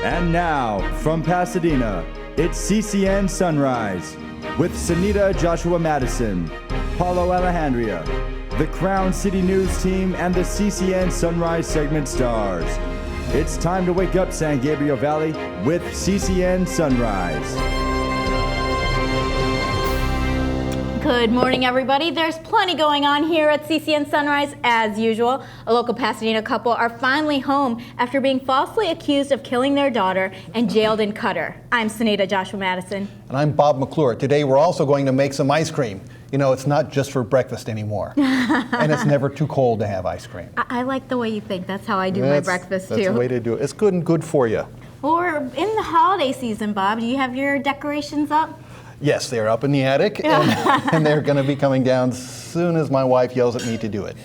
And now, from Pasadena, it's CCN Sunrise with Sehnita Joshua Mattison, Paulo Alejandria, the Crown City News team, and the CCN Sunrise segment stars. It's time to wake up San Gabriel Valley with CCN Sunrise. Good morning, everybody. There's plenty going on here at CCN Sunrise as usual. A local Pasadena couple are finally home after being falsely accused of killing their daughter and jailed in Qatar. I'm Sehnita Joshua Mattison. And I'm Bob McClure. Today we're also going to make some ice cream. You know, it's not just for breakfast anymore. And it's never too cold to have ice cream. I like the way you think. That's how I do my breakfast too. That's the way to do it. It's good and good for you. Well, we're in the holiday season, Bob. Do you have your decorations up? Yes, they're up in the attic, and they're going to be coming down as soon as my wife yells at me to do it.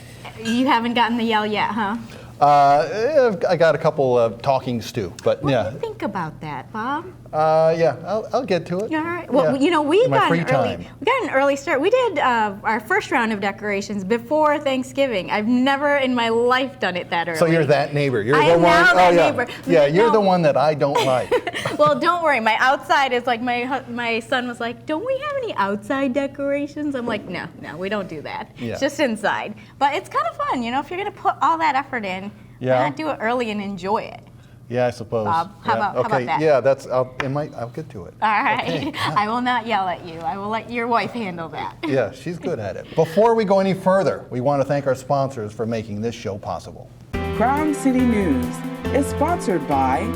You haven't gotten the yell yet, huh? I got a couple of talkings too, but what yeah. What do you think about that, Bob? Yeah, I'll get to it. All right. Well, yeah. you know, we got an early start. We did our first round of decorations before Thanksgiving. I've never in my life done it that early. So you're that neighbor. You're I the am one. now that yeah. neighbor. Yeah, you're the one that I don't like. Well, don't worry. My outside is like my son was like, "Don't we have any outside decorations?" I'm like, "No, we don't do that. Yeah. It's just inside." But it's kind of fun, you know, if you're gonna put all that effort in. Yeah. Why not do it early and enjoy it? Yeah, I suppose. Bob, how about that? Yeah, I'll get to it. All right. Okay. I will not yell at you. I will let your wife handle that. Yeah, she's good at it. Before we go any further, we want to thank our sponsors for making this show possible. Crown City News is sponsored by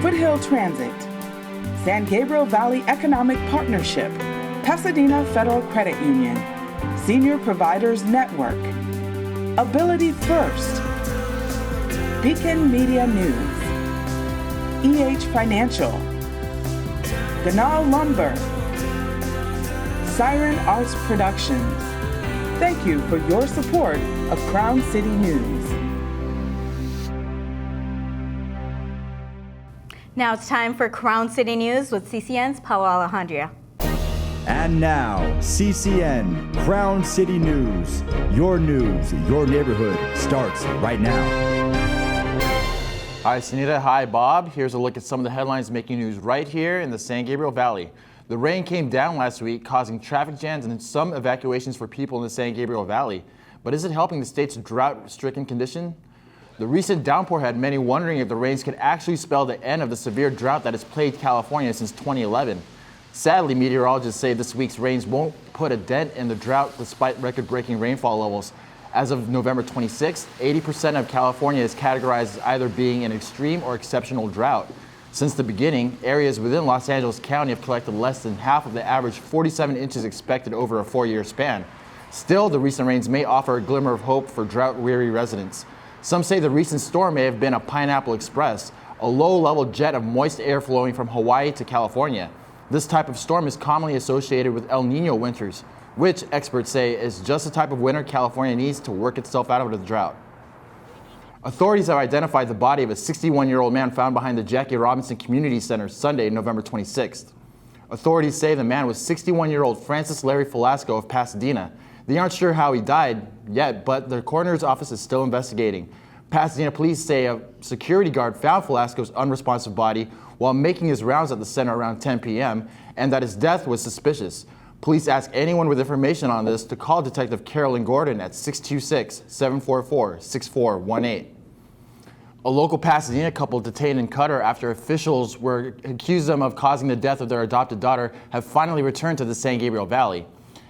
Foothill Transit, San Gabriel Valley Economic Partnership, Pasadena Federal Credit Union, Senior Providers Network, Ability First, Beacon Media News, EH Financial, Ganal Lumber, Siren Arts Productions. Thank you for your support of Crown City News. Now it's time for Crown City News with CCN's Paulo Alejandria. And now, CCN Crown City News. Your news, your neighborhood starts right now. Hi, Sehnita. Hi, Bob. Here's a look at some of the headlines making news right here in the San Gabriel Valley. The rain came down last week, causing traffic jams and some evacuations for people in the San Gabriel Valley. But is it helping the state's drought-stricken condition? The recent downpour had many wondering if the rains could actually spell the end of the severe drought that has plagued California since 2011. Sadly, meteorologists say this week's rains won't put a dent in the drought despite record-breaking rainfall levels. As of November 26th, 80% of California is categorized as either being an extreme or exceptional drought. Since the beginning, areas within Los Angeles County have collected less than half of the average 47 inches expected over a 4-year span. Still, the recent rains may offer a glimmer of hope for drought-weary residents. Some say the recent storm may have been a Pineapple Express, a low-level jet of moist air flowing from Hawaii to California. This type of storm is commonly associated with El Niño winters, which experts say is just the type of winter California needs to work itself out of the drought. Authorities have identified the body of a 61-year-old man found behind the Jackie Robinson Community Center Sunday, November 26th. Authorities say the man was 61-year-old Francis Larry Velasco of Pasadena. They aren't sure how he died yet, but the coroner's office is still investigating. Pasadena police say a security guard found Velasco's unresponsive body while making his rounds at the center around 10 p.m., and that his death was suspicious. Police ask anyone with information on this to call Detective Carolyn Gordon at 626-744-6418. A local Pasadena couple detained in Qatar after officials were accused them of causing the death of their adopted daughter have finally returned to the San Gabriel Valley.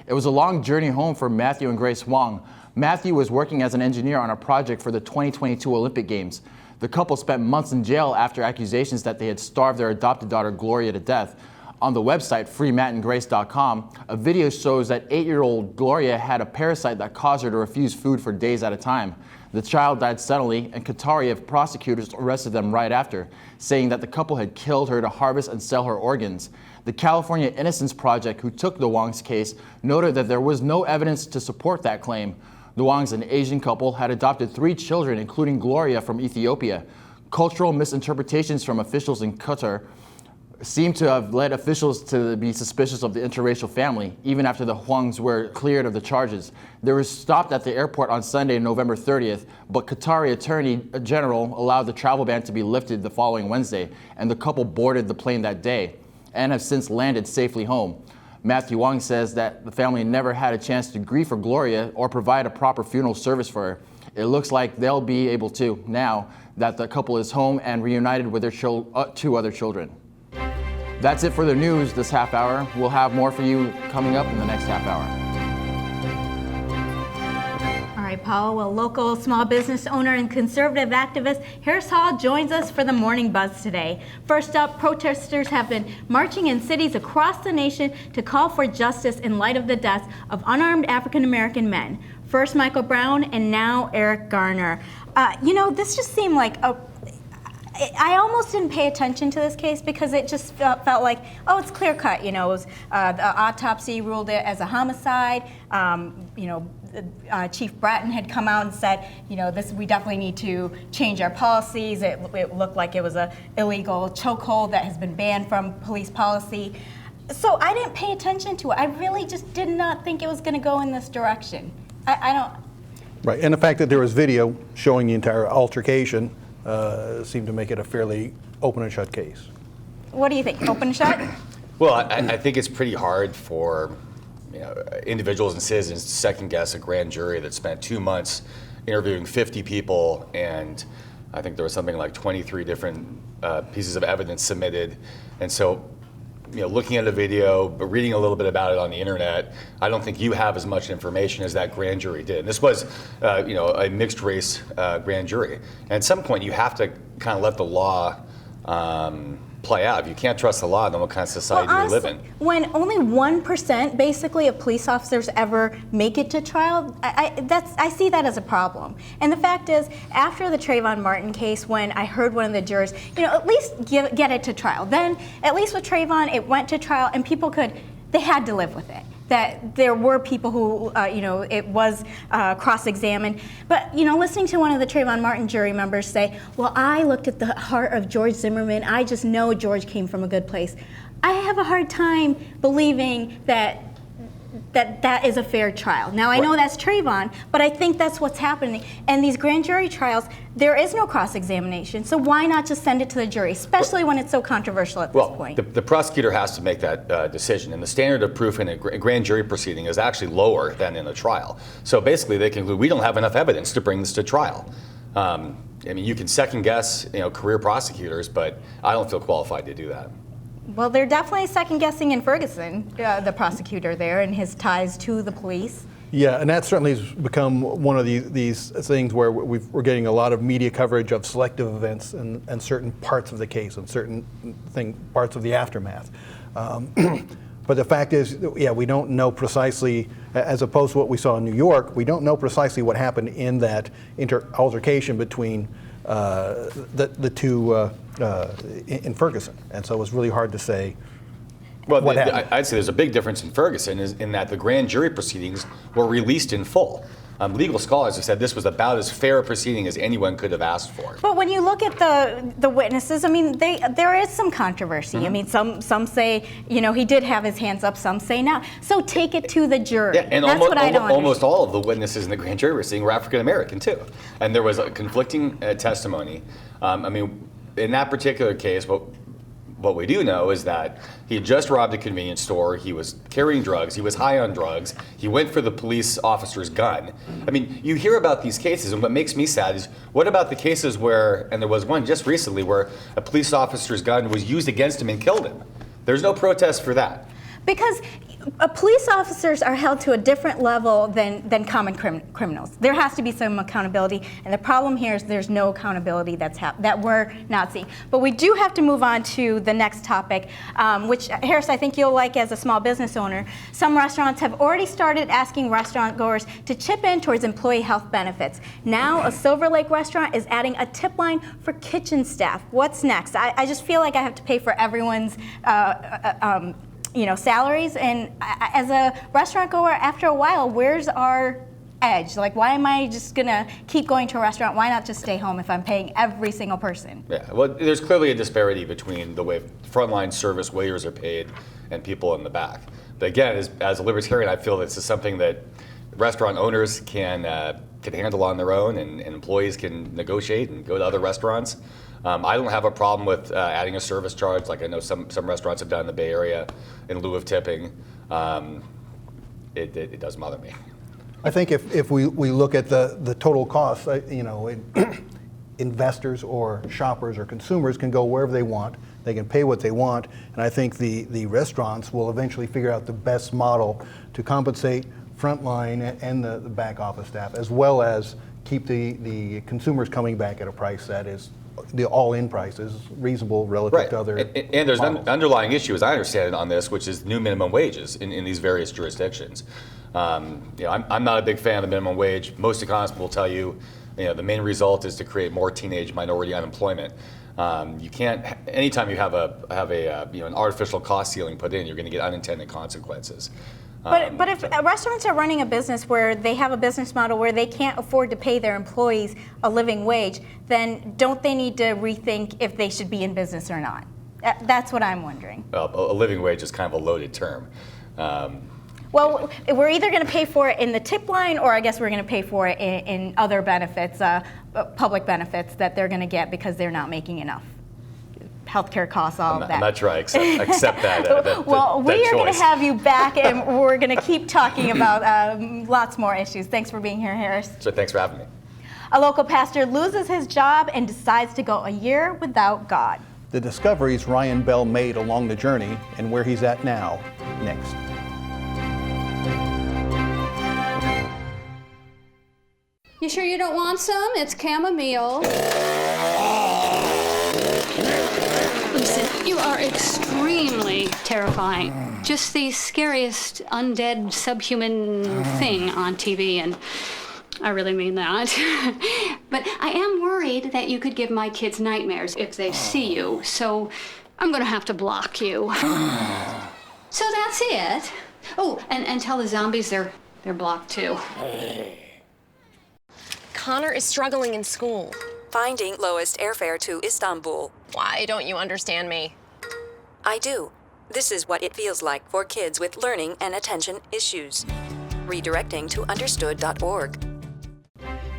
It was a long journey home for Matthew and Grace Wong. Matthew was working as an engineer on a project for the 2022 Olympic Games. The couple spent months in jail after accusations that they had starved their adopted daughter Gloria to death. On the website, freemattandgrace.com, a video shows that 8-year-old Gloria had a parasite that caused her to refuse food for days at a time. The child died suddenly, and Qatari prosecutors arrested them right after, saying that the couple had killed her to harvest and sell her organs. The California Innocence Project, who took the Wong's case, noted that there was no evidence to support that claim. The Wongs, an Asian couple, had adopted 3 children, including Gloria from Ethiopia. Cultural misinterpretations from officials in Qatar seemed to have led officials to be suspicious of the interracial family, even after the Huangs were cleared of the charges. They were stopped at the airport on Sunday, November 30th, but Qatari Attorney General allowed the travel ban to be lifted the following Wednesday, and the couple boarded the plane that day and have since landed safely home. Matthew Wong says that the family never had a chance to grieve for Gloria or provide a proper funeral service for her. It looks like they'll be able to now that the couple is home and reunited with their two other children. That's it for the news this half hour. We'll have more for you coming up in the next half hour. All right, Paul. Well, local small business owner and conservative activist Harris Hall joins us for the Morning Buzz today. First up, protesters have been marching in cities across the nation to call for justice in light of the deaths of unarmed African-American men. First Michael Brown and now Eric Garner. This just seemed like I almost didn't pay attention to this case because it just felt like, oh, it's clear cut. It was the autopsy ruled it as a homicide. Chief Bratton had come out and said, we definitely need to change our policies. It looked like it was an illegal chokehold that has been banned from police policy. So I didn't pay attention to it. I really just did not think it was going to go in this direction. I don't. Right, and the fact that there was video showing the entire altercation seemed to make it a fairly open and shut case. What do you think? Open and shut? Well, I think it's pretty hard for individuals and citizens to second guess a grand jury that spent 2 months interviewing 50 people, and I think there was something like 23 different pieces of evidence submitted. And so, looking at the video, but reading a little bit about it on the internet, I don't think you have as much information as that grand jury did. And this was, a mixed race grand jury. And at some point, you have to kind of let the law play out. If you can't trust the law, then what kind of society do we live in? When only 1% basically of police officers ever make it to trial, I see that as a problem. And the fact is, after the Trayvon Martin case, when I heard one of the jurors, at least get it to trial. Then, at least with Trayvon, it went to trial and people they had to live with it. That there were people who, it was cross-examined. But, listening to one of the Trayvon Martin jury members say, well, I looked at the heart of George Zimmerman. I just know George came from a good place. I have a hard time believing that is a fair trial. Now, I know that's Trayvon, but I think that's what's happening. And these grand jury trials, there is no cross-examination, so why not just send it to the jury, especially when it's so controversial at this point? The prosecutor has to make that decision, and the standard of proof in a grand jury proceeding is actually lower than in a trial. So basically, they conclude, we don't have enough evidence to bring this to trial. You can second guess, career prosecutors, but I don't feel qualified to do that. Well, they're definitely second-guessing in Ferguson, the prosecutor there, and his ties to the police. Yeah, and that certainly has become one of these things where we're getting a lot of media coverage of selective events and certain parts of the case and certain parts of the aftermath. But the fact is, we don't know precisely, as opposed to what we saw in New York, we don't know precisely what happened in that altercation between the two in Ferguson, and so it was really hard to say. Well, I'd say there's a big difference in Ferguson in that the grand jury proceedings were released in full. Legal scholars have said this was about as fair a proceeding as anyone could have asked for. But when you look at the witnesses, there is some controversy. Mm-hmm. Some say, he did have his hands up, some say not. So take it to the jury. Yeah, and that's what I don't almost all of the witnesses in the grand jury proceeding were African American too. And there was a conflicting testimony. In that particular case, what we do know is that he had just robbed a convenience store, he was carrying drugs, he was high on drugs, he went for the police officer's gun. You hear about these cases, and what makes me sad is, what about the cases where, and there was one just recently, where a police officer's gun was used against him and killed him? There's no protest for that. Because police officers are held to a different level than common criminals. There has to be some accountability, and the problem here is there's no accountability that we're not seeing. But we do have to move on to the next topic, which, Harris, I think you'll like as a small business owner. Some restaurants have already started asking restaurant goers to chip in towards employee health benefits. Now, a Silver Lake restaurant is adding a tip line for kitchen staff. What's next? I just feel like I have to pay for everyone's salaries, and as a restaurant goer, after a while, where's our edge? Like, why am I just gonna keep going to a restaurant? Why not just stay home if I'm paying every single person? Yeah, well, there's clearly a disparity between the way frontline service waiters are paid and people in the back. But again, as a libertarian, I feel this is something that restaurant owners can handle on their own, and employees can negotiate and go to other restaurants. I don't have a problem with adding a service charge, like I know some restaurants have done in the Bay Area in lieu of tipping. It doesn't bother me. I think if we look at the total cost, investors or shoppers or consumers can go wherever they want. They can pay what they want, and I think the restaurants will eventually figure out the best model to compensate frontline and the back office staff, as well as keep the consumers coming back at a price that is the all-in price is reasonable relative to other and there's an underlying issue, as I understand it, on this, which is new minimum wages in these various jurisdictions. I'm not a big fan of the minimum wage. Most economists will tell you, the main result is to create more teenage minority unemployment. You can't. Anytime you have an artificial cost ceiling put in, you're going to get unintended consequences. But if restaurants are running a business where they have a business model where they can't afford to pay their employees a living wage, then don't they need to rethink if they should be in business or not? That's what I'm wondering. Well, a living wage is kind of a loaded term. Well, we're either going to pay for it in the tip line, or I guess we're going to pay for it in other benefits, public benefits that they're going to get because they're not making enough. Healthcare costs, all of that. I'm not sure I accept that. Well, we are going to choice. have you back, and we're going to keep talking about lots more issues. Thanks for being here, Harris. So thanks for having me. A local pastor loses his job and decides to go a year without God. The discoveries Ryan Bell made along the journey and where he's at now, next. You sure you don't want some? It's chamomile. Listen, you are extremely terrifying. Just the scariest undead subhuman thing on TV, and I really mean that. But I am worried that you could give my kids nightmares if they see you, so I'm gonna have to block you. So that's it. Oh, and tell the zombies they're blocked too. Connor is struggling in school. Finding lowest airfare to Istanbul. Why don't you understand me? I do. This is what it feels like for kids with learning and attention issues. Redirecting to understood.org.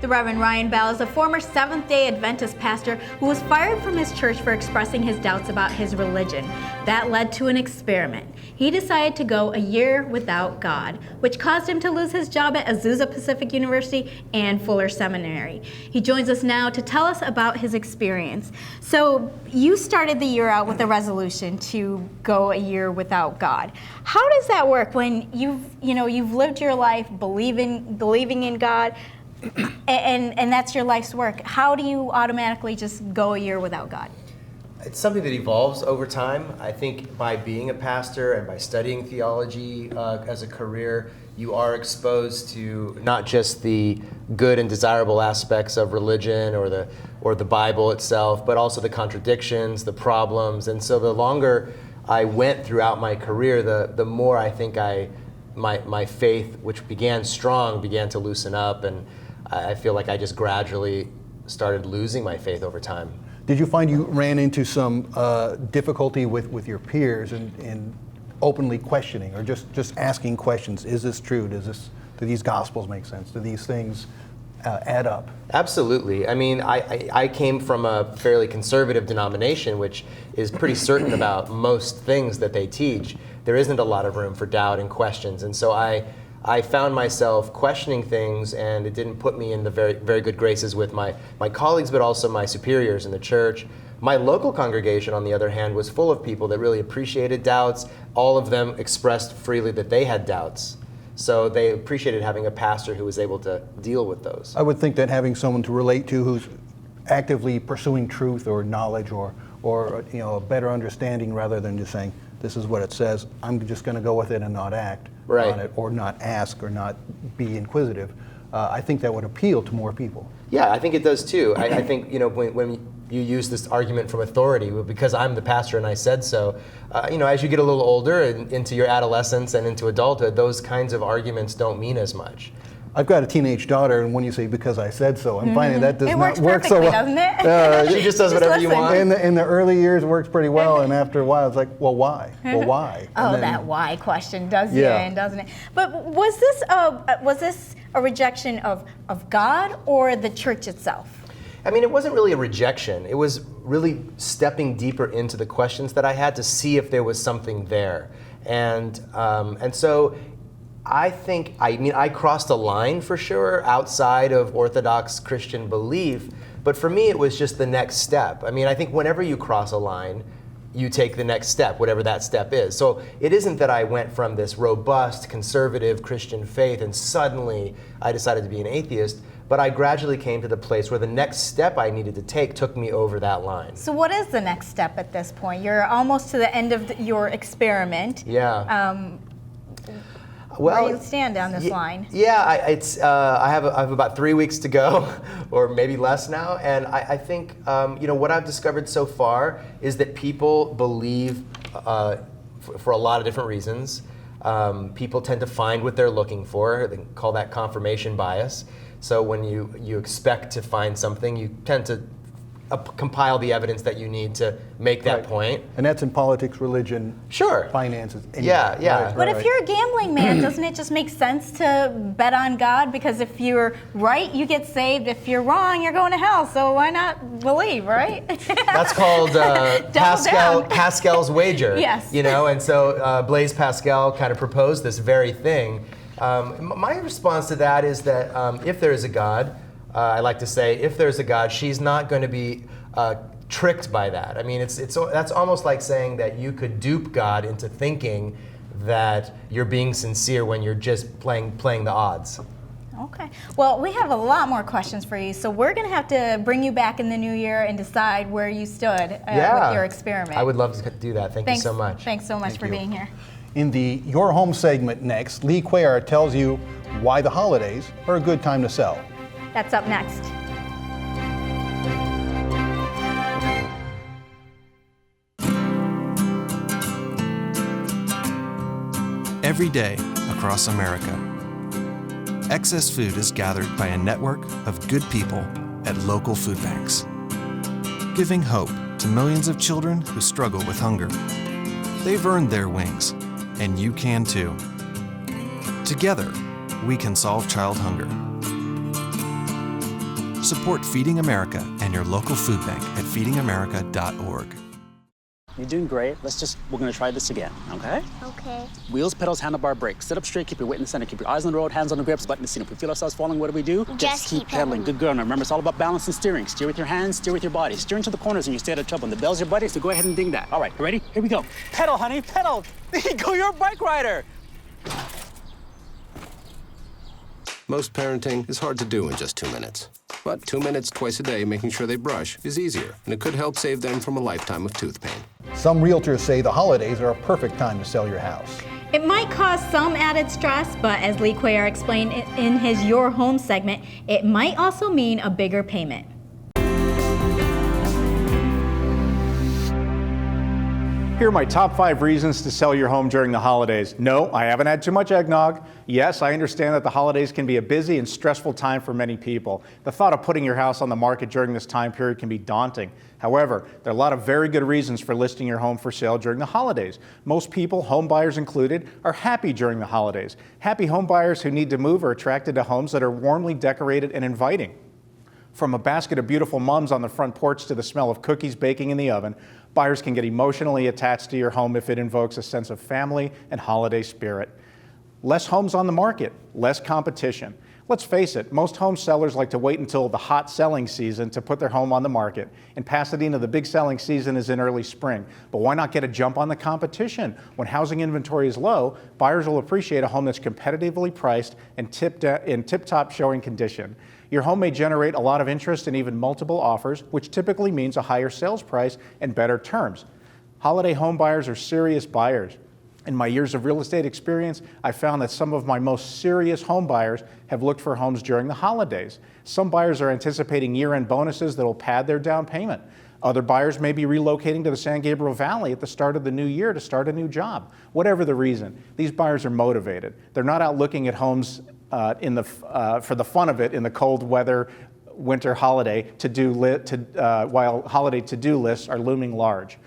The Reverend Ryan Bell is a former Seventh-day Adventist pastor who was fired from his church for expressing his doubts about his religion. That led to an experiment. He decided to go a year without God, which caused him to lose his job at Azusa Pacific University and Fuller Seminary. He joins us now to tell us about his experience. So you started the year out with a resolution to go a year without God. How does that work when you've lived your life believing in God? And that's your life's work. How do you automatically just go a year without God? It's something that evolves over time. I think by being a pastor and by studying theology as a career, you are exposed to not just the good and desirable aspects of religion or the Bible itself, but also the contradictions, the problems. And so the longer I went throughout my career, the more I think my faith, which began strong, began to loosen up, and I feel like I just gradually started losing my faith over time. Did you find you ran into some difficulty with your peers in openly questioning or just asking questions? Is this true? Do these gospels make sense? Do these things add up? Absolutely. I mean, I came from a fairly conservative denomination, which is pretty certain about most things that they teach. There isn't a lot of room for doubt and questions, and so I found myself questioning things, and it didn't put me in the very, very good graces with my colleagues, but also my superiors in the church. My local congregation, on the other hand, was full of people that really appreciated doubts. All of them expressed freely that they had doubts. So they appreciated having a pastor who was able to deal with those. I would think that having someone to relate to who's actively pursuing truth or knowledge or a better understanding rather than just saying, this is what it says, I'm just going to go with it and not act on it or not ask or not be inquisitive. I think that would appeal to more people. Yeah, I think it does too. I think when you use this argument from authority, because I'm the pastor and I said so, as you get a little older and into your adolescence and into adulthood, those kinds of arguments don't mean as much. I've got a teenage daughter, and when you say "because I said so," I'm finding that does It not works work so perfectly, well. doesn't it? She just does whatever you listen. want. In the early years, it works pretty well, and after a while, it's like, well, why? Well, why? Oh, And then- that why question does Yeah. you in, doesn't it? But was this a rejection of God or the church itself? I mean, it wasn't really a rejection. It was really stepping deeper into the questions that I had to see if there was something there. And so I think, I crossed a line for sure outside of Orthodox Christian belief, but for me it was just the next step. I mean, I think whenever you cross a line, you take the next step, whatever that step is. So it isn't that I went from this robust, conservative Christian faith and suddenly I decided to be an atheist, but I gradually came to the place where the next step I needed to take took me over that line. So what is the next step at this point? You're almost to the end of your experiment. Yeah. Where do you stand on this line? Yeah, I have about 3 weeks to go, or maybe less now, and I think what I've discovered so far is that people believe for a lot of different reasons. People tend to find what they're looking for. They call that confirmation bias. So when you expect to find something, you tend to compile the evidence that you need to make that point. And that's in politics, religion, sure, finances. Anyway. Yeah. Right, But right. if you're a gambling man, doesn't it just make sense to bet on God? Because if you're right, you get saved. If you're wrong, you're going to hell. So why not believe, right? That's called Pascal's wager. Yes. And so Blaise Pascal kind of proposed this very thing. My response to that is that if there is a God, I like to say, if there's a God, she's not going to be tricked by that. I mean, that's almost like saying that you could dupe God into thinking that you're being sincere when you're just playing the odds. Okay. Well, we have a lot more questions for you, so we're going to have to bring you back in the new year and decide where you stood with your experiment. I would love to do that. Thank you so much. Thanks so much for being here. In the Your Home segment next, Lee Cuellar tells you why the holidays are a good time to sell. That's up next. Every day across America, excess food is gathered by a network of good people at local food banks, giving hope to millions of children who struggle with hunger. They've earned their wings, and you can too. Together, we can solve child hunger. Support Feeding America and your local food bank at feedingamerica.org. You're doing great. We're gonna try this again, okay? Okay. Wheels, pedals, handlebar, brakes. Sit up straight, keep your weight in the center, keep your eyes on the road, hands on the grips, butt in the seat. If we feel ourselves falling, what do? Just keep pedaling. Good girl. Now remember, it's all about balance and steering. Steer with your hands, steer with your body. Steer into the corners and you stay out of trouble. And the bell's your buddy, so go ahead and ding that. All right, you ready? Here we go. Pedal, honey, pedal. There you go, you're a bike rider. Most parenting is hard to do in just 2 minutes. But 2 minutes twice a day making sure they brush is easier, and it could help save them from a lifetime of tooth pain. Some realtors say the holidays are a perfect time to sell your house. It might cause some added stress, but as Lee Cuellar explained in his Your Home segment, it might also mean a bigger payment. Here are my top 5 reasons to sell your home during the holidays. No, I haven't had too much eggnog. Yes, I understand that the holidays can be a busy and stressful time for many people. The thought of putting your house on the market during this time period can be daunting. However, there are a lot of very good reasons for listing your home for sale during the holidays. Most people, home buyers included, are happy during the holidays. Happy home buyers who need to move are attracted to homes that are warmly decorated and inviting. From a basket of beautiful mums on the front porch to the smell of cookies baking in the oven, buyers can get emotionally attached to your home if it invokes a sense of family and holiday spirit. Less homes on the market, less competition. Let's face it, most home sellers like to wait until the hot selling season to put their home on the market. In Pasadena, the big selling season is in early spring, but why not get a jump on the competition? When housing inventory is low, buyers will appreciate a home that's competitively priced and in tip-top showing condition. Your home may generate a lot of interest and even multiple offers, which typically means a higher sales price and better terms. Holiday home buyers are serious buyers. In my years of real estate experience, I found that some of my most serious home buyers have looked for homes during the holidays. Some buyers are anticipating year-end bonuses that will pad their down payment. Other buyers may be relocating to the San Gabriel Valley at the start of the new year to start a new job. Whatever the reason, these buyers are motivated. They're not out looking at homes for the fun of it in the cold weather winter holiday while holiday to-do lists are looming large.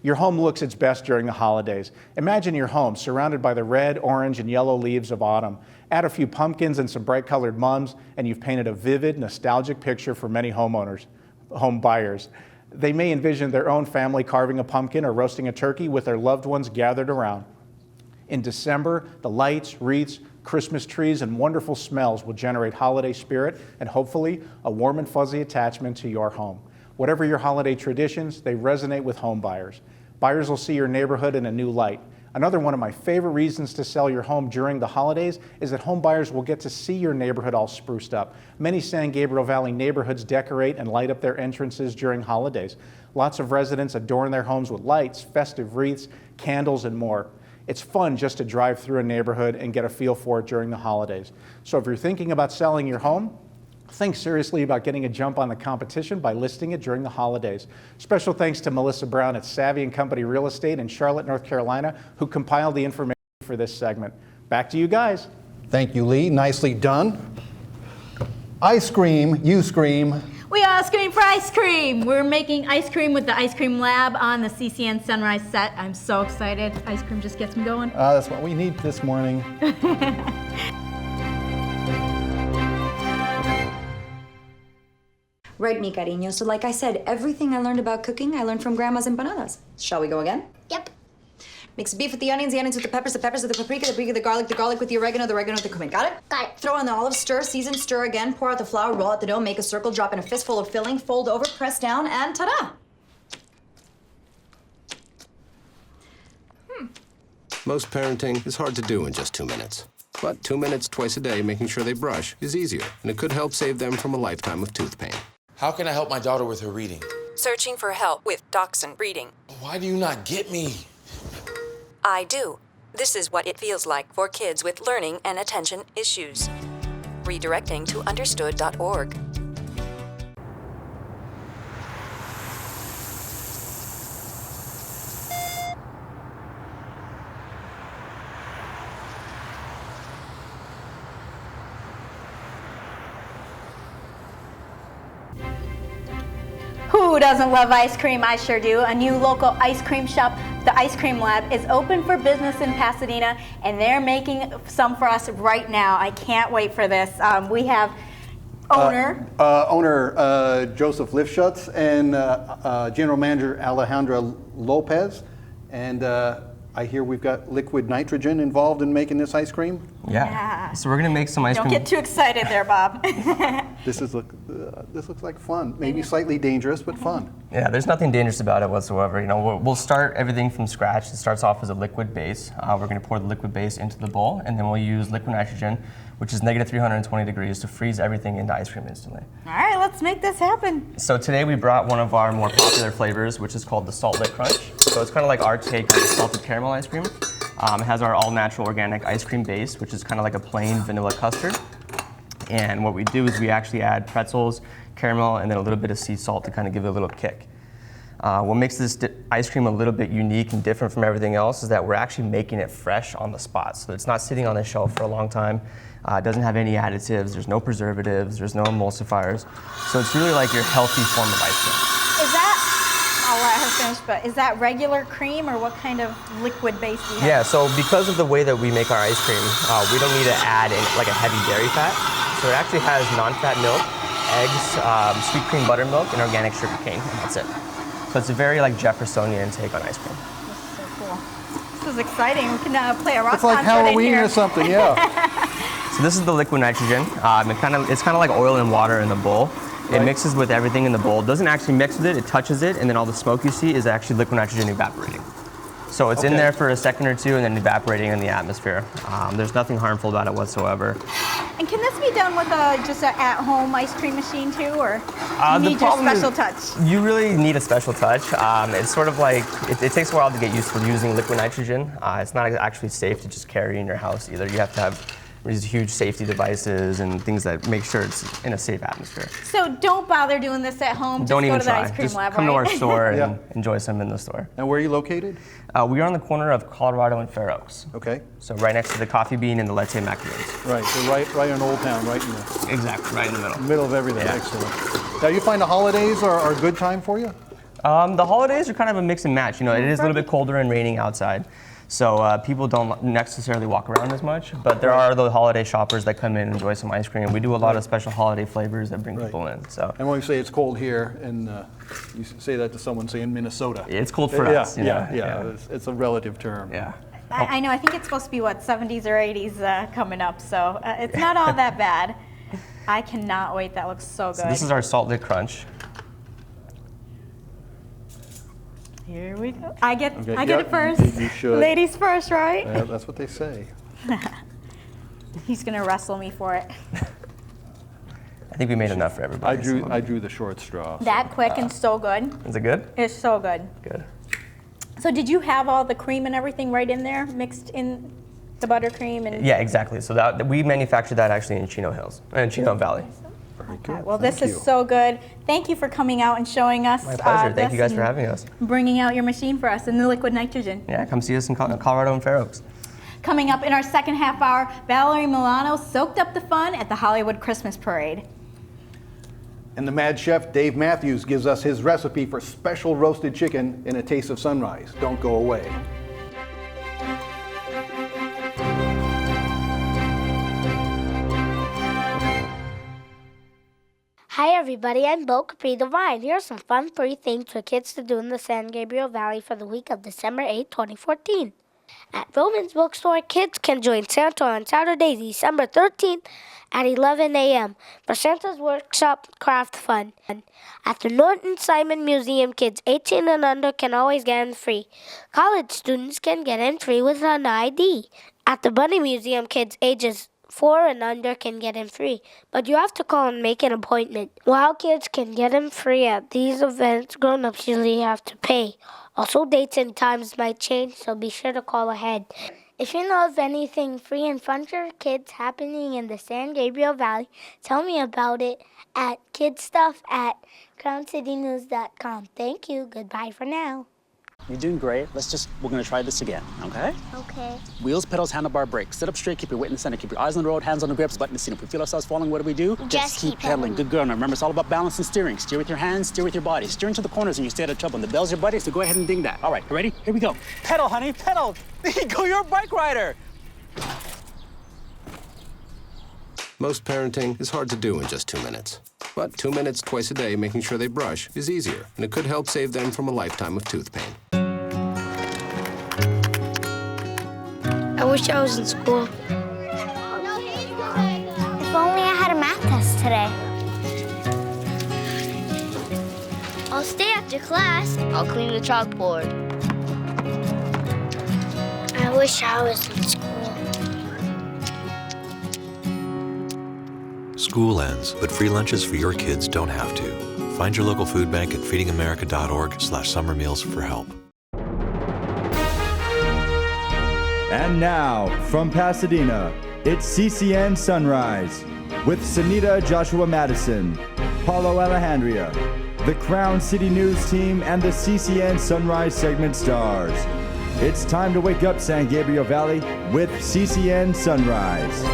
Your home looks its best during the holidays. Imagine your home surrounded by the red, orange, and yellow leaves of autumn. Add a few pumpkins and some bright-colored mums, and you've painted a vivid, nostalgic picture for many home buyers. They may envision their own family carving a pumpkin or roasting a turkey with their loved ones gathered around. In December, the lights, wreaths, Christmas trees, and wonderful smells will generate holiday spirit and hopefully a warm and fuzzy attachment to your home. Whatever your holiday traditions, they resonate with home buyers. Buyers will see your neighborhood in a new light. Another one of my favorite reasons to sell your home during the holidays is that home buyers will get to see your neighborhood all spruced up. Many San Gabriel Valley neighborhoods decorate and light up their entrances during holidays. Lots of residents adorn their homes with lights, festive wreaths, candles, and more. It's fun just to drive through a neighborhood and get a feel for it during the holidays. So if you're thinking about selling your home, think seriously about getting a jump on the competition by listing it during the holidays. Special thanks to Melissa Brown at Savvy & Company Real Estate in Charlotte, North Carolina, who compiled the information for this segment. Back to you guys. Thank you, Lee. Nicely done. I scream, you scream. We all scream for ice cream. We're making ice cream with the Ice Cream Lab on the CCN Sunrise set. I'm so excited. Ice cream just gets me going. That's what we need this morning. Right, mi cariño. So like I said, everything I learned about cooking, I learned from Grandma's empanadas. Shall we go again? Yep. Mix the beef with the onions with the peppers with the paprika with the garlic with the oregano with the cumin. Got it? Got it. Throw in the olives, stir, season, stir again, pour out the flour, roll out the dough, make a circle, drop in a fistful of filling, fold over, press down, and ta-da! Most parenting is hard to do in just 2 minutes. But 2 minutes twice a day making sure they brush is easier, and it could help save them from a lifetime of tooth pain. How can I help my daughter with her reading? Searching for help with Dachshund Reading. Why do you not get me? I do. This is what it feels like for kids with learning and attention issues. Redirecting to understood.org. Who doesn't love ice cream? I sure do. A new local ice cream shop, the Ice Cream Lab, is open for business in Pasadena, and they're making some for us right now. I can't wait for this. We have owner Joseph Lifshutz and General Manager Alejandra Lopez. And I hear we've got liquid nitrogen involved in making this ice cream. Yeah. So we're gonna make some ice cream. Don't get too excited there, Bob. This looks like fun. Maybe slightly dangerous, but fun. Yeah, there's nothing dangerous about it whatsoever. You know, we'll start everything from scratch. It starts off as a liquid base. We're gonna pour the liquid base into the bowl, and then we'll use liquid nitrogen, which is negative 320 degrees, to freeze everything into ice cream instantly. All right, let's make this happen. So today we brought one of our more popular flavors, which is called the Salt Lick Crunch. So it's kind of like our take on salted caramel ice cream. It has our all-natural organic ice cream base, which is kind of like a plain vanilla custard. And what we do is we actually add pretzels, caramel, and then a little bit of sea salt to kind of give it a little kick. What makes this ice cream a little bit unique and different from everything else is that we're actually making it fresh on the spot. So it's not sitting on the shelf for a long time. It doesn't have any additives, there's no preservatives, there's no emulsifiers. So it's really like your healthy form of ice cream. Is that, I'll let her finish, but is that regular cream or what kind of liquid base do you have? Yeah, so because of the way that we make our ice cream, we don't need to add in like a heavy dairy fat. So it actually has non-fat milk, eggs, sweet cream buttermilk, and organic sugar cane, and that's it. So it's a very like Jeffersonian take on ice cream. This is so cool. This is exciting. We can play a rock It's like concert in Halloween here. or something, yeah. So this is the liquid nitrogen. It's kind of like oil and water in the bowl. It mixes with everything in the bowl. It doesn't actually mix with it, it touches it, and then all the smoke you see is actually liquid nitrogen evaporating. So it's in there for a second or two and then evaporating in the atmosphere. There's nothing harmful about it whatsoever. And can this be done with just an at-home ice cream machine too, or you need your special touch? You really need a special touch. It's sort of like, it takes a while to get used to using liquid nitrogen. It's not actually safe to just carry in your house either. You have to have these huge safety devices and things that make sure it's in a safe atmosphere. So don't bother doing this at home. Just Don't go even to the try. ice cream Just lab, come to our right? store and Yeah. enjoy some in the store. And where are you located? We are on the corner of Colorado and Fair Oaks. Okay. So right next to the Coffee Bean and the Let's Say Macaroons. Right, so right in Old Town, right in the Exactly, right in the middle. middle of everything. Yeah. Excellent. Now, you find the holidays are a good time for you? The holidays are kind of a mix and match. You know, it is a little bit colder and raining outside, so people don't necessarily walk around as much. But there are the holiday shoppers that come in and enjoy some ice cream. We do a lot of special holiday flavors that bring people in. So. And when we say it's cold here, and you say that to someone, say in Minnesota. It's cold for us. You know? Yeah. It's a relative term. Yeah. I know. I think it's supposed to be, 70s or 80s coming up, so it's not all that bad. I cannot wait. That looks so good. So this is our Salt Lick Crunch. Here we go. I get Okay, it first. You should. Ladies first, right? That's what they say. He's gonna wrestle me for it. I think we made enough for everybody. I drew the short straw. That quick and so good. Is it good? It's so good. Good. So did you have all the cream and everything right in there, mixed in the buttercream and? Yeah, exactly. So that we manufactured that actually in Chino Hills, in Chino Valley. Okay. Well, this is so good. Thank you for coming out and showing us. My pleasure. Thank this you guys for and having us. Bringing out your machine for us and the liquid nitrogen. Yeah, come see us in Colorado and Fair Oaks. Coming up in our second half hour, Valerie Milano soaked up the fun at the Hollywood Christmas Parade. And the Mad Chef Dave Matthews gives us his recipe for special roasted chicken in a taste of sunrise. Don't go away. Hi everybody, I'm Bo Capri Divine. Here are some fun free things for kids to do in the San Gabriel Valley for the week of December 8, 2014. At Roman's Bookstore, kids can join Santa on Saturday, December 13th at 11 a.m. for Santa's Workshop Craft Fun. At the Norton Simon Museum, kids 18 and under can always get in free. College students can get in free with an ID. At the Bunny Museum, kids ages 4 and under can get in free, but you have to call and make an appointment. While kids can get in free at these events, grown-ups usually have to pay. Also, dates and times might change, so be sure to call ahead. If you know of anything free and fun for kids happening in the San Gabriel Valley, tell me about it at kidstuff@crowncitynews.com. Thank you. Goodbye for now. You're doing great. We're gonna try this again, okay? Okay. Wheels, pedals, handlebar, brakes. Sit up straight, keep your weight in the center, keep your eyes on the road, hands on the grips, button the seat. If we feel ourselves falling, what do? Just keep pedaling. Good girl. Now remember, it's all about balance and steering. Steer with your hands, steer with your body. Steer into the corners and you stay out of trouble. And the bell's your buddy, so go ahead and ding that. All right, you ready? Here we go. Pedal, honey, pedal. There you go, you're a bike rider. Most parenting is hard to do in just 2 minutes. But 2 minutes twice a day making sure they brush is easier, and it could help save them from a lifetime of tooth pain. I wish I was in school. If only I had a math test today. I'll stay after class. I'll clean the chalkboard. I wish I was in school. School ends, but free lunches for your kids don't have to. Find your local food bank at feedingamerica.org/summer meals for help. And now, from Pasadena, it's CCN Sunrise with Sehnita Joshua Mattison, Paulo Alejandria, the Crown City News team, and the CCN Sunrise segment stars. It's time to wake up, San Gabriel Valley, with CCN Sunrise.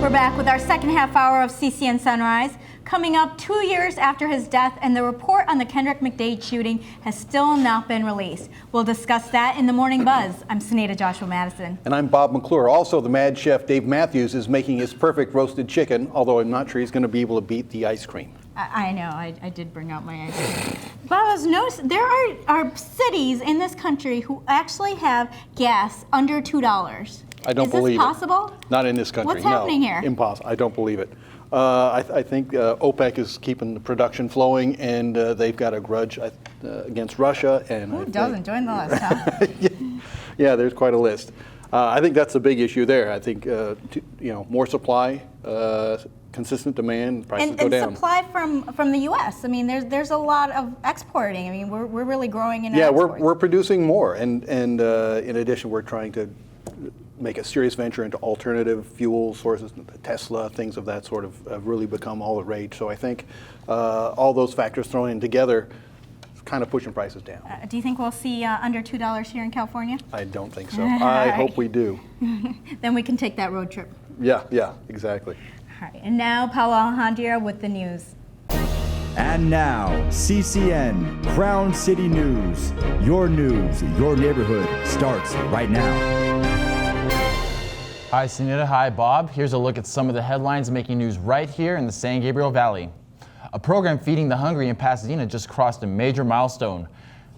We're back with our second half hour of CCN Sunrise. Coming up 2 years after his death, and the report on the Kendrick McDade shooting has still not been released. We'll discuss that in the Morning Buzz. I'm Sehnita Joshua Mattison. And I'm Bob McClure. Also, the Mad Chef Dave Matthews is making his perfect roasted chicken, although I'm not sure he's going to be able to beat the ice cream. I know, I did bring out my ice cream. But I was noticing there are cities in this country who actually have gas under $2. I don't believe it. Is this possible? Not in this country. What's happening here? Impossible. I don't believe it. I think OPEC is keeping the production flowing, and they've got a grudge against Russia. And Who doesn't? Join the list, huh? yeah, there's quite a list. I think that's the big issue there. I think more supply, consistent demand, prices go down. And supply from the U.S. I mean, there's a lot of exporting. I mean, we're really growing in Yeah, exports. we're producing more, and in addition, we're trying to make a serious venture into alternative fuel sources. Tesla, things of that sort have really become all the rage. So I think all those factors thrown in together kind of pushing prices down. Do you think we'll see under $2 here in California? I don't think so. I hope we do. Then we can take that road trip. Yeah, exactly. All right, and now Paulo Alejandro with the news. And now, CCN, Crown City News. Your news, your neighborhood starts right now. Hi, Sehnita. Hi, Bob. Here's a look at some of the headlines making news right here in the San Gabriel Valley. A program feeding the hungry in Pasadena just crossed a major milestone.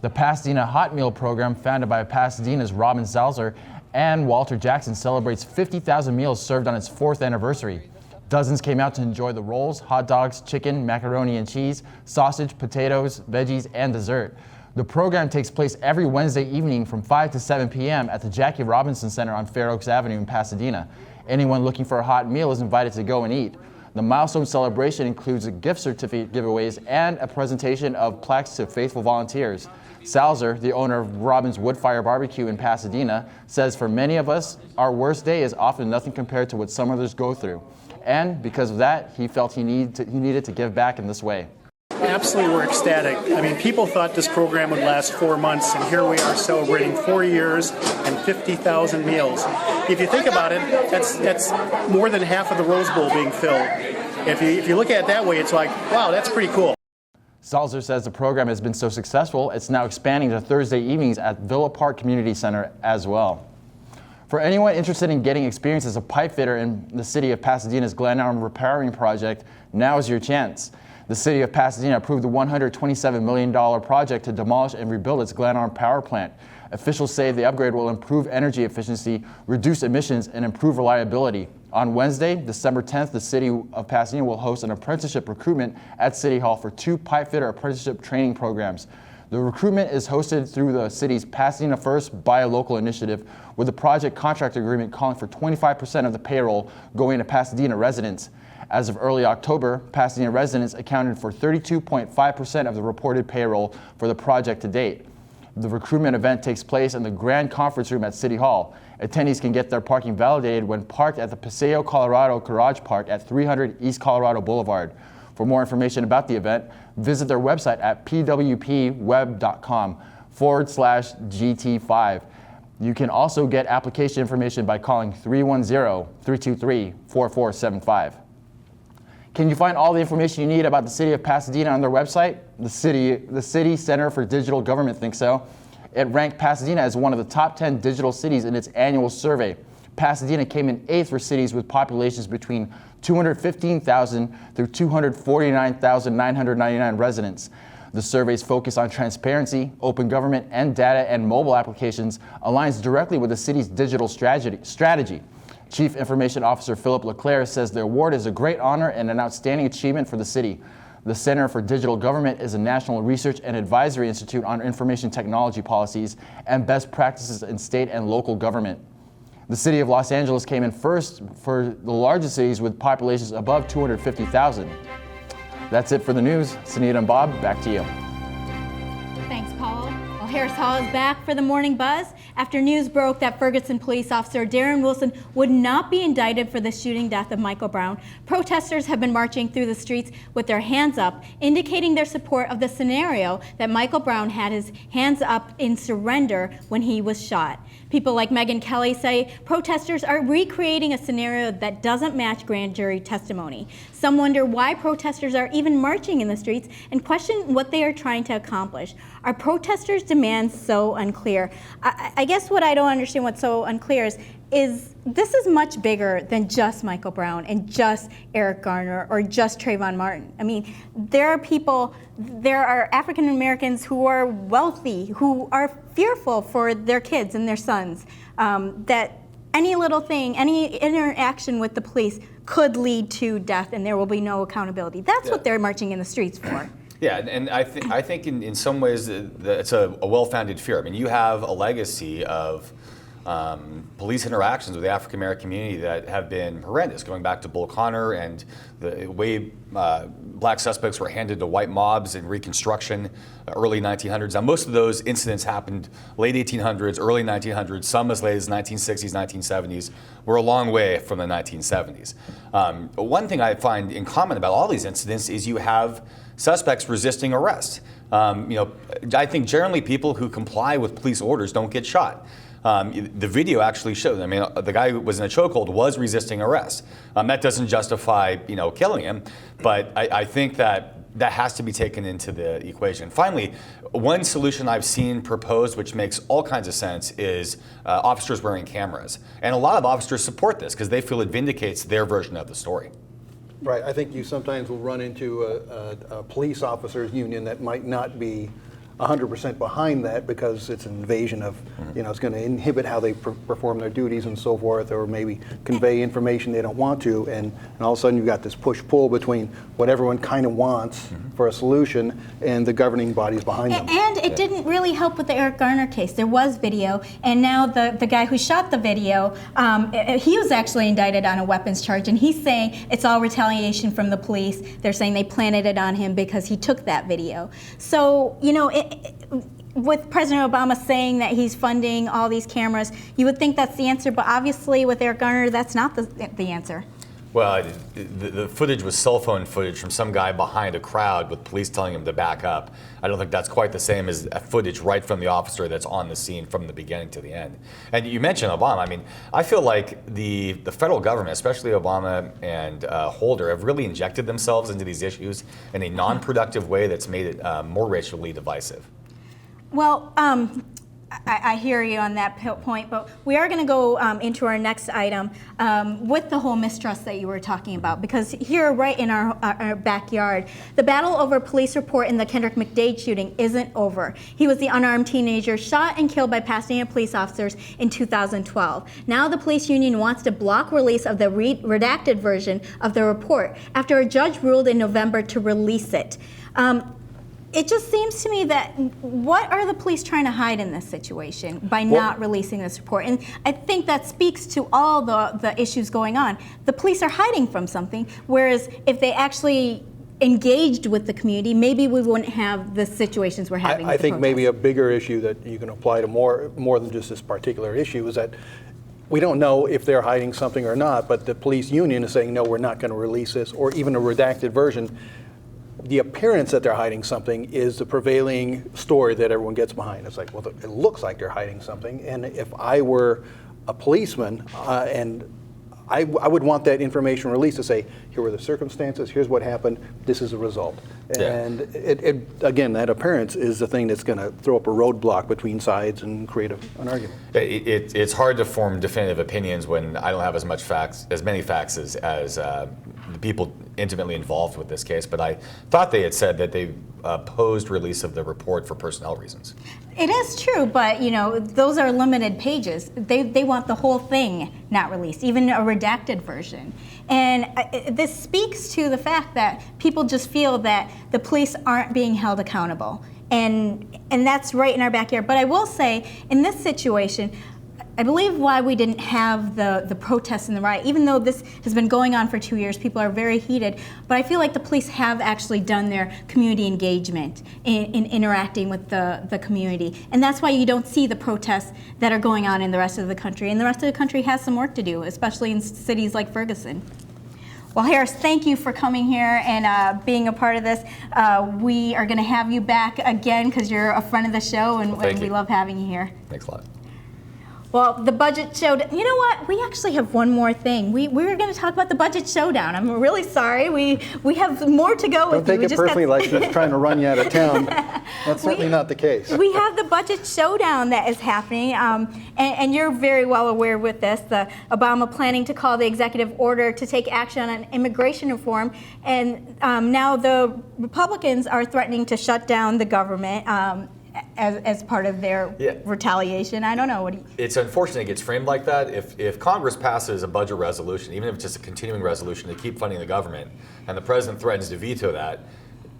The Pasadena Hot Meal program, founded by Pasadena's Robin Salzer and Walter Jackson, celebrates 50,000 meals served on its 4th anniversary. Dozens came out to enjoy the rolls, hot dogs, chicken, macaroni and cheese, sausage, potatoes, veggies, and dessert. The program takes place every Wednesday evening from 5 to 7 p.m. at the Jackie Robinson Center on Fair Oaks Avenue in Pasadena. Anyone looking for a hot meal is invited to go and eat. The milestone celebration includes a gift certificate giveaways and a presentation of plaques to faithful volunteers. Salzer, the owner of Robin's Woodfire Barbecue in Pasadena, says for many of us, our worst day is often nothing compared to what some others go through. And because of that, he felt he needed to give back in this way. Absolutely, we're ecstatic. I mean, people thought this program would last 4 months, and here we are celebrating 4 years and 50,000 meals. If you think about it, that's more than half of the Rose Bowl being filled. If you look at it that way, it's like, wow, that's pretty cool. Salzer says the program has been so successful, it's now expanding to Thursday evenings at Villa Park Community Center as well. For anyone interested in getting experience as a pipe fitter in the city of Pasadena's Glenarm Repowering Project, now is your chance. The city of Pasadena approved the $127 million project to demolish and rebuild its Glenarm power plant. Officials say the upgrade will improve energy efficiency, reduce emissions, and improve reliability. On Wednesday, December 10th, the city of Pasadena will host an apprenticeship recruitment at City Hall for 2 pipe fitter apprenticeship training programs. The recruitment is hosted through the city's Pasadena First Buy a Local initiative, with the project contract agreement calling for 25% of the payroll going to Pasadena residents. As of early October, Pasadena residents accounted for 32.5% of the reported payroll for the project to date. The recruitment event takes place in the Grand Conference Room at City Hall. Attendees can get their parking validated when parked at the Paseo Colorado Garage Park at 300 East Colorado Boulevard. For more information about the event, visit their website at pwpweb.com/GT5. You can also get application information by calling 310-323-4475. Can you find all the information you need about the city of Pasadena on their website? The City Center for Digital Government thinks so. It ranked Pasadena as one of the top 10 digital cities in its annual survey. Pasadena came in 8th for cities with populations between 215,000 through 249,999 residents. The survey's focus on transparency, open government, and data and mobile applications aligns directly with the city's digital strategy. Chief Information Officer Philip Leclerc says the award is a great honor and an outstanding achievement for the city. The Center for Digital Government is a national research and advisory institute on information technology policies and best practices in state and local government. The city of Los Angeles came in first for the largest cities with populations above 250,000. That's it for the news. Sehnita and Bob, back to you. Thanks, Paul. Well, Harris Hall is back for the Morning Buzz after news broke that Ferguson police officer Darren Wilson would not be indicted for the shooting death of Michael Brown. Protesters have been marching through the streets with their hands up, indicating their support of the scenario that Michael Brown had his hands up in surrender when he was shot. People like Megyn Kelly say protesters are recreating a scenario that doesn't match grand jury testimony. Some wonder why protesters are even marching in the streets and question what they are trying to accomplish. Are protesters' demands so unclear? I guess what I don't understand what's so unclear is this is much bigger than just Michael Brown and just Eric Garner or just Trayvon Martin. I mean, there are African Americans who are wealthy, who are fearful for their kids and their sons, that any little thing, any interaction with the police could lead to death and there will be no accountability. That's what they're marching in the streets for. Yeah, and I think in some ways it's a well-founded fear. I mean, you have a legacy of police interactions with the African American community that have been horrendous, going back to Bull Connor and the way black suspects were handed to white mobs in Reconstruction, early 1900s. Now, most of those incidents happened late 1800s, early 1900s, some as late as 1960s, 1970s. We're a long way from the 1970s. One thing I find in common about all these incidents is you have suspects resisting arrest. I think generally people who comply with police orders don't get shot. The video actually shows, the guy who was in a chokehold was resisting arrest. That doesn't justify, killing him, but I think that has to be taken into the equation. Finally, one solution I've seen proposed, which makes all kinds of sense, is officers wearing cameras. And a lot of officers support this because they feel it vindicates their version of the story. Right. I think you sometimes will run into a police officers union that might not be 100% behind that because it's an invasion of, it's going to inhibit how they perform their duties and so forth, or maybe convey information they don't want to. And all of a sudden you've got this push-pull between what everyone kind of wants for a solution and the governing bodies behind them. And it didn't really help with the Eric Garner case. There was video, and now the guy who shot the video, he was actually indicted on a weapons charge, and he's saying it's all retaliation from the police. They're saying they planted it on him because he took that video. So, with President Obama saying that he's funding all these cameras, you would think that's the answer, but obviously with Eric Garner, that's not the answer. Well, the footage was cell phone footage from some guy behind a crowd with police telling him to back up. I don't think that's quite the same as footage right from the officer that's on the scene from the beginning to the end. And you mentioned Obama. I feel like the federal government, especially Obama and Holder, have really injected themselves into these issues in a non-productive way that's made it more racially divisive. Well, I hear you on that point, but we are going to go into our next item with the whole mistrust that you were talking about, because here right in our backyard, the battle over police report in the Kendrick McDade shooting isn't over. He was the unarmed teenager shot and killed by Pasadena police officers in 2012. Now the police union wants to block release of the redacted version of the report after a judge ruled in November to release it. It just seems to me that what are the police trying to hide in this situation by not releasing this report? And I think that speaks to all the issues going on. The police are hiding from something, whereas if they actually engaged with the community, maybe we wouldn't have the situations we're having. I think maybe a bigger issue that you can apply to more than just this particular issue is that we don't know if they're hiding something or not, but the police union is saying, no, we're not going to release this, or even a redacted version. The appearance that they're hiding something is the prevailing story that everyone gets behind. It's like, well, it looks like they're hiding something. And if I were a policeman and I would want that information released to say, here were the circumstances, here's what happened, this is the result. And again, that appearance is the thing that's going to throw up a roadblock between sides and create an argument. It's hard to form definitive opinions when I don't have as many facts as the people intimately involved with this case, but I thought they had said that they opposed release of the report for personnel reasons. It is true, but those are limited pages. They want the whole thing not released, even a redacted version. And this speaks to the fact that people just feel that the police aren't being held accountable. And that's right in our backyard. But I will say, in this situation, I believe why we didn't have the protests and the riot, even though this has been going on for 2 years, people are very heated, but I feel like the police have actually done their community engagement in interacting with the community. And that's why you don't see the protests that are going on in the rest of the country. And the rest of the country has some work to do, especially in cities like Ferguson. Well, Harris, thank you for coming here and being a part of this. We are going to have you back again because you're a friend of the show, and we love having you here. Thanks a lot. Well, the budget showdown. You know what? We actually have one more thing. We were going to talk about the budget showdown. I'm really sorry. We have more to go with. Don't take it personally like she's trying to run you out of town. That's certainly not the case. We have the budget showdown that is happening, and you're very well aware with this. The Obama planning to call the executive order to take action on immigration reform, and now the Republicans are threatening to shut down the government. As part of their retaliation. I don't know. It's unfortunate it gets framed like that. If Congress passes a budget resolution, even if it's just a continuing resolution to keep funding the government, and the president threatens to veto that,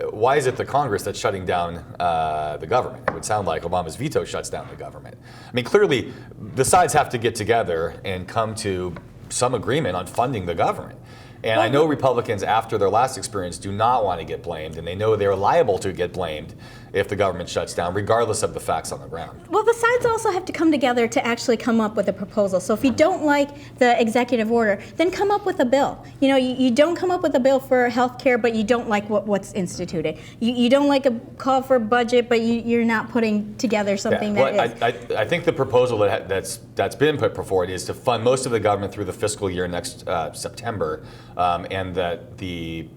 why is it the Congress that's shutting down the government? It would sound like Obama's veto shuts down the government. I mean, clearly, the sides have to get together and come to some agreement on funding the government. And I know Republicans, after their last experience, do not want to get blamed, and they know they're liable to get blamed if the government shuts down, regardless of the facts on the ground. Well, the sides also have to come together to actually come up with a proposal. So if you don't like the executive order, then come up with a bill. You know, you don't come up with a bill for health care, but you don't like what's instituted. You don't like a call for a budget, but you're not putting together something that is. I think the proposal that's been put forward is to fund most of the government through the fiscal year next September, and that the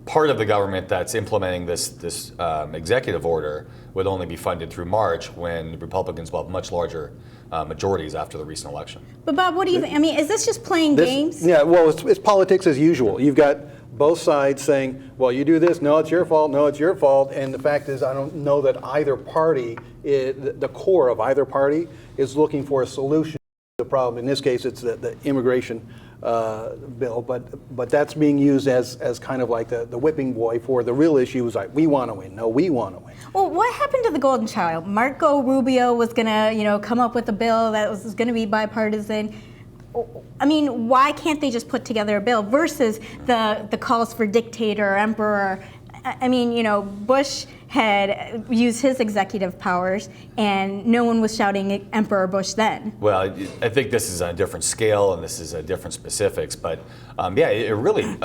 part of the government that's implementing this executive order would only be funded through March, when Republicans will have much larger majorities after the recent election. But Bob, what do you think? I mean, is this just playing games? Yeah, well, it's politics as usual. You've got both sides saying, well, you do this, no, it's your fault, no, it's your fault. And the fact is, I don't know that either party, the core of either party, is looking for a solution to the problem. In this case, it's the immigration bill, but that's being used as kind of like the whipping boy for the real issue. Is like, we want to win. No, we want to win. Well, what happened to the golden child? Marco Rubio was going to, come up with a bill that was going to be bipartisan. I mean, why can't they just put together a bill versus the calls for dictator or emperor? I mean, Bush had used his executive powers, and no one was shouting Emperor Bush then. Well, I think this is on a different scale, and this is a different specifics. But it really,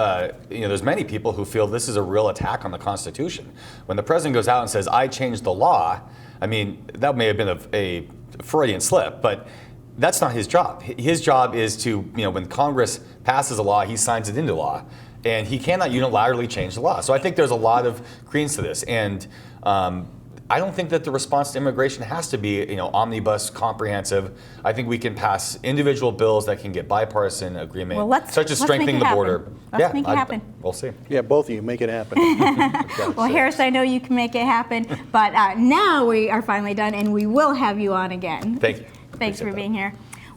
there's many people who feel this is a real attack on the Constitution. When the president goes out and says, "I changed the law," I mean, that may have been a Freudian slip, but that's not his job. His job is to, when Congress passes a law, he signs it into law. And he cannot unilaterally change the law. So I think there's a lot of credence to this. And I don't think that the response to immigration has to be, omnibus, comprehensive. I think we can pass individual bills that can get bipartisan agreement, such as strengthening the border. Let's make it happen. We'll see. Yeah, both of you, make it happen. Well, Harris, I know you can make it happen. But now we are finally done, and we will have you on again. Thank you. Thanks for being here.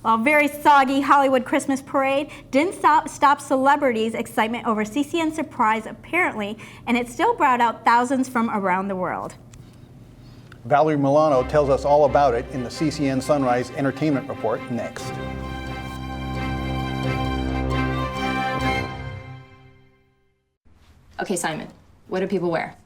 Well, very soggy Hollywood Christmas parade didn't stop celebrities' excitement over CCN surprise, apparently, and it still brought out thousands from around the world. Valerie Milano tells us all about it in the CCN Sunrise Entertainment Report next. Okay, Simon, what do people wear?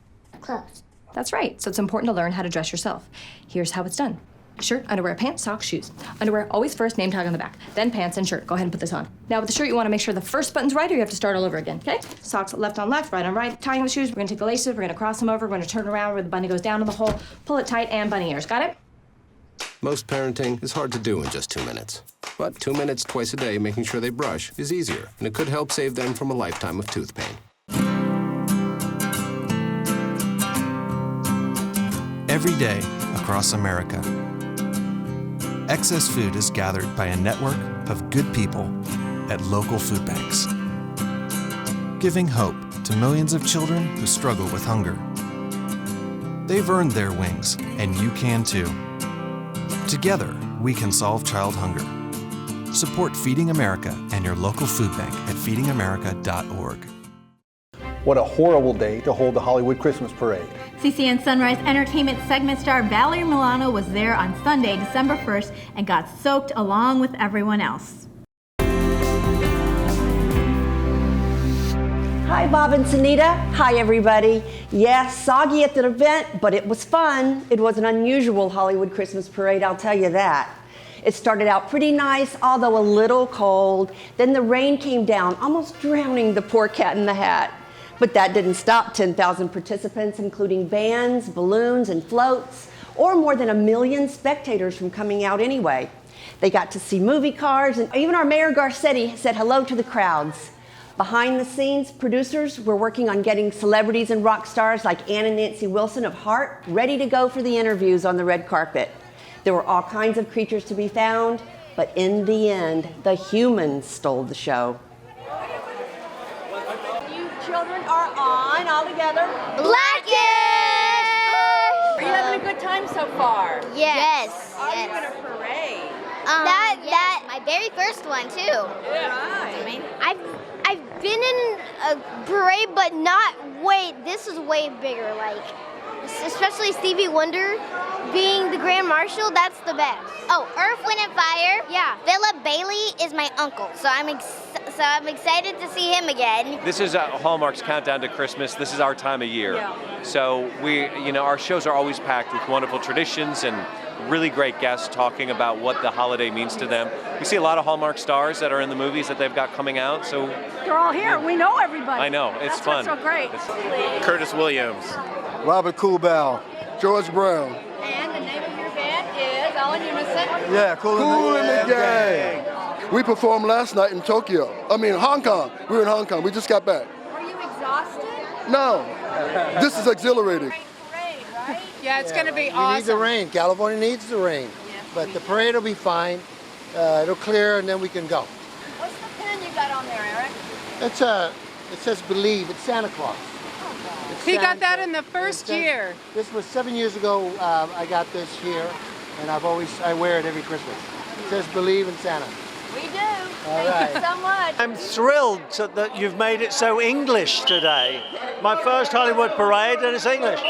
Clothes. That's right, so it's important to learn how to dress yourself. Here's how it's done. Shirt, underwear, pants, socks, shoes. Underwear, always first, name tag on the back. Then pants and shirt. Go ahead and put this on. Now with the shirt, you want to make sure the first button's right, or you have to start all over again, okay? Socks left on left, right on right. Tying the shoes, we're going to take the laces, we're going to cross them over, we're going to turn around where the bunny goes down in the hole, pull it tight, and bunny ears. Got it? Most parenting is hard to do in just 2 minutes. But 2 minutes twice a day making sure they brush is easier, and it could help save them from a lifetime of tooth pain. Every day across America, excess food is gathered by a network of good people at local food banks, giving hope to millions of children who struggle with hunger. They've earned their wings, and you can too. Together, we can solve child hunger. Support Feeding America and your local food bank at feedingamerica.org. What a horrible day to hold the Hollywood Christmas parade. CCN Sunrise Entertainment segment star Valerie Milano was there on Sunday, December 1st, and got soaked along with everyone else. Hi, Bob and Sehnita. Hi, everybody. Yes, soggy at the event, but it was fun. It was an unusual Hollywood Christmas parade, I'll tell you that. It started out pretty nice, although a little cold. Then the rain came down, almost drowning the poor Cat in the Hat. But that didn't stop 10,000 participants, including bands, balloons, and floats, or more than 1 million spectators from coming out anyway. They got to see movie cars, and even our Mayor Garcetti said hello to the crowds. Behind the scenes, producers were working on getting celebrities and rock stars like Ann and Nancy Wilson of Heart ready to go for the interviews on the red carpet. There were all kinds of creatures to be found, but in the end, the humans stole the show. Children are on all together. Blackish! Are you having a good time so far? Yes. Are you in a parade? That my very first one too. Right. I I've been in a parade, but not this is way bigger, like, especially Stevie Wonder being the Grand Marshal, that's the best. Oh, Earth, Wind, and Fire? Yeah. Philip Bailey is my uncle, so I'm excited to see him again. This is Hallmark's Countdown to Christmas. This is our time of year. Yeah. So our shows are always packed with wonderful traditions and really great guests talking about what the holiday means to them. We see a lot of Hallmark stars that are in the movies that they've got coming out, so they're all here. We know everybody. I know, it's fun. That's so great. Curtis Williams, Robert Koolbaum, George Brown. And the name of your band is all in unison. Yeah, Cool in the Gang. We performed last night in Hong Kong. We were in Hong Kong. We just got back. Are you exhausted? No, this is exhilarating. Yeah, it's going to be We awesome. need the rain. California needs the rain. But the parade will be fine. It'll clear and then we can go. What's the pen you got on there, Eric? It says believe. It's Santa Claus. It's He got Santa. that in the first year. This was 7 years ago. I got this here, and I wear it every Christmas. It says believe in Santa. We do. All Thank you right. so much. I'm thrilled that you've made it so English today. My first Hollywood parade, and it's English.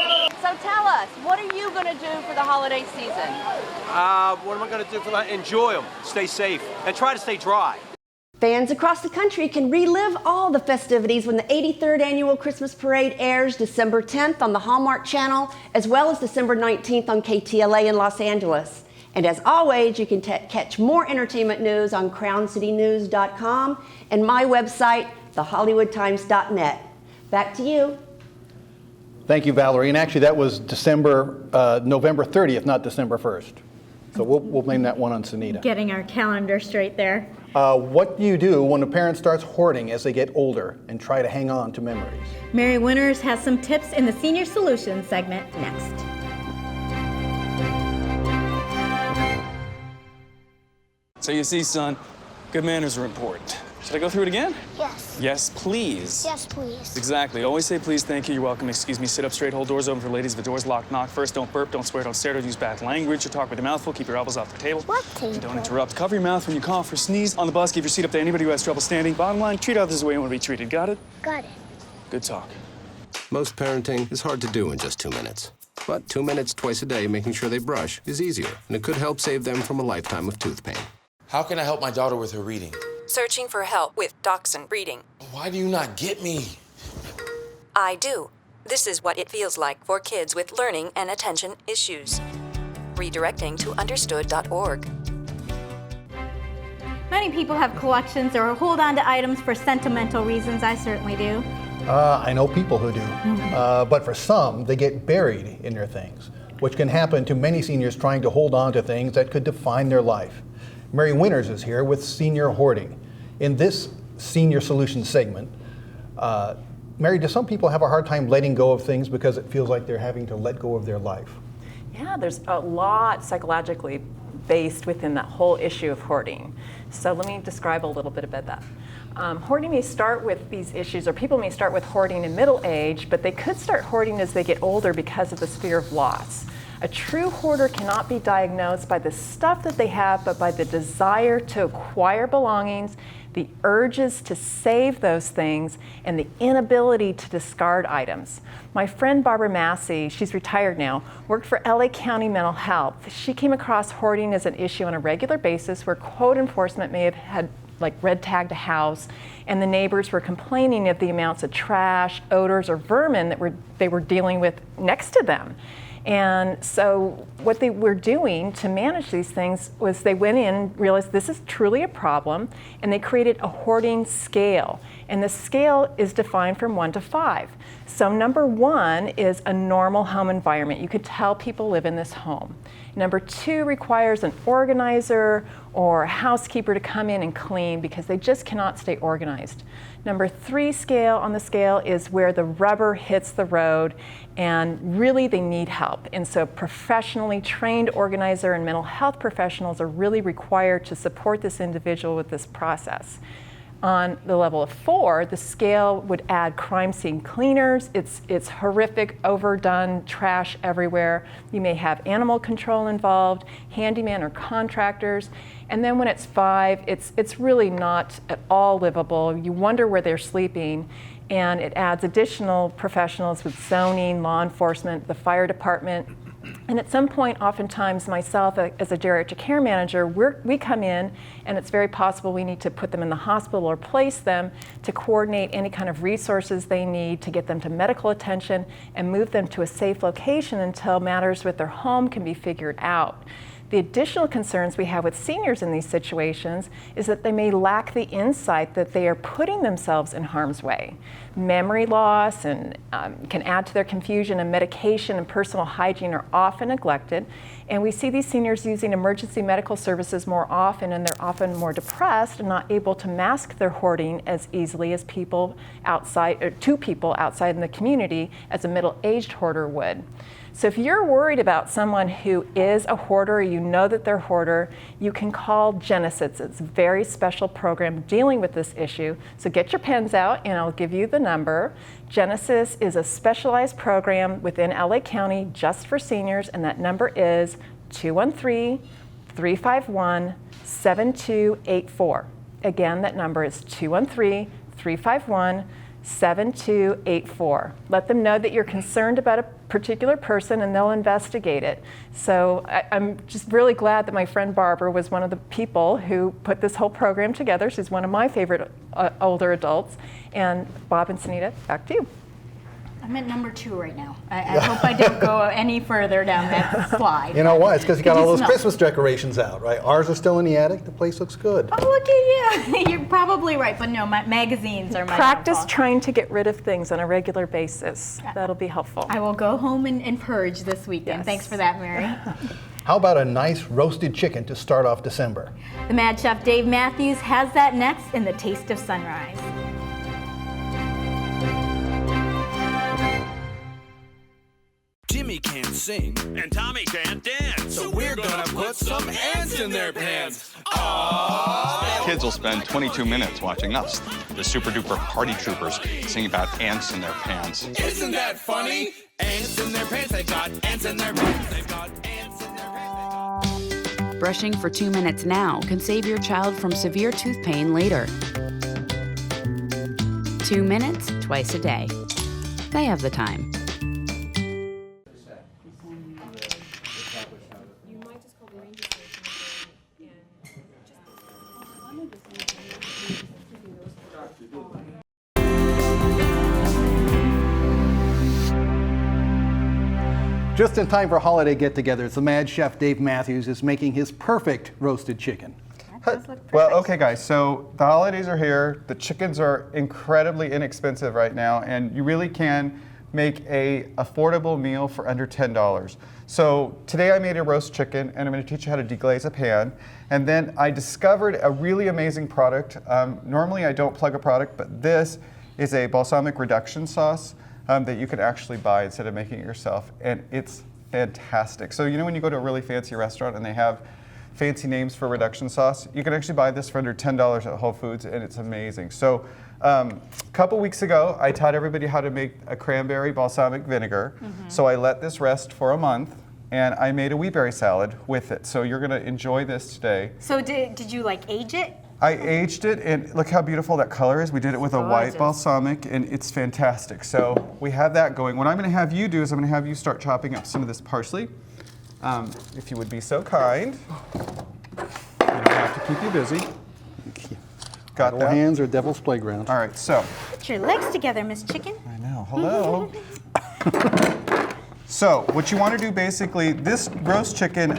So tell us, what are you going to do for the holiday season? What am I going to do for that? Enjoy them, stay safe, and try to stay dry. Fans across the country can relive all the festivities when the 83rd Annual Christmas Parade airs December 10th on the Hallmark Channel, as well as December 19th on KTLA in Los Angeles. And as always, you can catch more entertainment news on crowncitynews.com and my website, thehollywoodtimes.net. Back to you. Thank you, Valerie. And actually, that was November 30th, not December 1st. So we'll blame that one on Sehnita. Getting our calendar straight there. What do you do when a parent starts hoarding as they get older and try to hang on to memories? Mary Winters has some tips in the Senior Solutions segment next. So you see, son, good manners are important. Should I go through it again? Yes. Yes, please. Yes, please. Exactly. Always say please, thank you, you're welcome, excuse me, sit up straight, hold doors open for ladies. If the door's locked, knock first, don't burp, don't swear, don't stare, don't use bad language, or talk with your mouth full, keep your elbows off the table. What table? Don't interrupt. Cover your mouth when you cough or sneeze. On the bus, give your seat up to anybody who has trouble standing. Bottom line, treat others the way you want to be treated. Got it? Got it. Good talk. Most parenting is hard to do in just 2 minutes. But 2 minutes twice a day making sure they brush is easier, and it could help save them from a lifetime of tooth pain. How can I help my daughter with her reading? Searching for help with Dachshund Reading. Why do you not get me? I do. This is what it feels like for kids with learning and attention issues. Redirecting to understood.org. Many people have collections or hold on to items for sentimental reasons. I certainly do. I know people who do. But for some, they get buried in their things, which can happen to many seniors trying to hold on to things that could define their life. Mary Winters is here with Senior Hoarding. In this Senior Solutions segment, Mary, do some people have a hard time letting go of things because it feels like they're having to let go of their life? Yeah, there's a lot psychologically based within that whole issue of hoarding. So let me describe a little bit about that. Hoarding may start with these issues, or people may start with hoarding in middle age, but they could start hoarding as they get older because of this fear of loss. A true hoarder cannot be diagnosed by the stuff that they have, but by the desire to acquire belongings, the urges to save those things, and the inability to discard items. My friend Barbara Massey, she's retired now, worked for LA County Mental Health. She came across hoarding as an issue on a regular basis where code enforcement may have had red tagged a house, and the neighbors were complaining of the amounts of trash, odors, or vermin that they were dealing with next to them. And so what they were doing to manage these things was they went in and realized this is truly a problem, and they created a hoarding scale. And the scale is defined from 1 to 5. So number 1 is a normal home environment. You could tell people live in this home. Number 2 requires an organizer or a housekeeper to come in and clean because they just cannot stay organized. Number 3 scale on the scale is where the rubber hits the road and really they need help. And so professionally trained organizer and mental health professionals are really required to support this individual with this process. On the level of 4, the scale would add crime scene cleaners. It's horrific, overdone, trash everywhere. You may have animal control involved, handyman or contractors. And then when it's 5, it's really not at all livable. You wonder where they're sleeping. And it adds additional professionals with zoning, law enforcement, the fire department. And at some point, oftentimes myself as a geriatric care manager, we come in and it's very possible we need to put them in the hospital or place them to coordinate any kind of resources they need to get them to medical attention and move them to a safe location until matters with their home can be figured out. The additional concerns we have with seniors in these situations is that they may lack the insight that they are putting themselves in harm's way. Memory loss and can add to their confusion, and medication and personal hygiene are often neglected. And we see these seniors using emergency medical services more often, and they're often more depressed and not able to mask their hoarding as easily as people outside, or to people outside in the community as a middle-aged hoarder would. So if you're worried about someone who is a hoarder, you know that they're a hoarder, you can call Genesis. It's a very special program dealing with this issue. So get your pens out and I'll give you the number. Genesis is a specialized program within LA County just for seniors, and that number is 213-351-7284. Again, that number is 213-351-7284. 7284. Let them know that you're concerned about a particular person and they'll investigate it. So I'm just really glad that my friend Barbara was one of the people who put this whole program together. She's one of my favorite older adults. And Bob and Sehnita, back to you. I'm at number 2 right now. I hope I don't go any further down that slide. You know why? It's because you got all those smell? Christmas decorations out, right? Ours are still in the attic. The place looks good. Oh, look at you. You're probably right, but no, my magazines are my Practice downfall. trying to get rid of things on a regular basis. That'll be helpful. I will go home and purge this weekend. Yes. Thanks for that, Mary. How about a nice roasted chicken to start off December? The Mad Chef Dave Matthews has that next in the Taste of Sunrise. Jimmy can't sing, and Tommy can't dance, so we're gonna put some ants in their pants. Aww. Kids will spend 22 minutes watching us, the super duper party troopers, sing about ants in their pants. Isn't that funny? Ants in their pants, they've got ants in their pants, they've got ants in their pants. Brushing for 2 minutes now can save your child from severe tooth pain later. 2 minutes, twice a day. They have the time. Just in time for holiday get-togethers, the Mad Chef Dave Matthews is making his perfect roasted chicken. Well, okay, guys, so the holidays are here. The chickens are incredibly inexpensive right now, and you really can make a affordable meal for under $10. So today I made a roast chicken, and I'm going to teach you how to deglaze a pan. And then I discovered a really amazing product. Normally I don't plug a product, but this is a balsamic reduction sauce that you can actually buy instead of making it yourself, and it's fantastic. So you know when you go to a really fancy restaurant and they have fancy names for reduction sauce, you can actually buy this for under $10 at Whole Foods, and it's amazing. So a couple weeks ago, I taught everybody how to make a cranberry balsamic vinegar. So I let this rest for a month, and I made a wheat berry salad with it. So you're gonna enjoy this today. So did you like age it? I aged it, and look how beautiful that color is. We did it with a white balsamic, and it's fantastic. So we have that going. What I'm gonna have you do is I'm gonna have you start chopping up some of this parsley. If you would be so kind. I don't have to keep you busy. Got Little that? hands are devil's playground. All right, so. Put your legs together, Miss Chicken. I know, hello. So what you want to do basically, this roast chicken,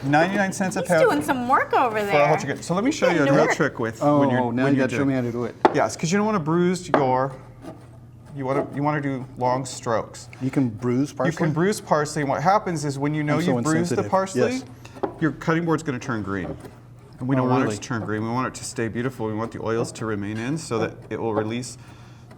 99 cents a He's pound. doing some work over For a there. whole chicken. So let me show you a Getting to real work. trick with Oh, when now you got to do show it. me how to do it. Yes, because you don't want to bruise your. You want to do long strokes. You can bruise parsley? You can bruise parsley, and what happens is when you know I'm so you've bruised the insensitive. parsley, Yes. your cutting board's going to turn green. And we Oh, don't want really? it to turn green. We want it to stay beautiful. We want the oils to remain in so that it will release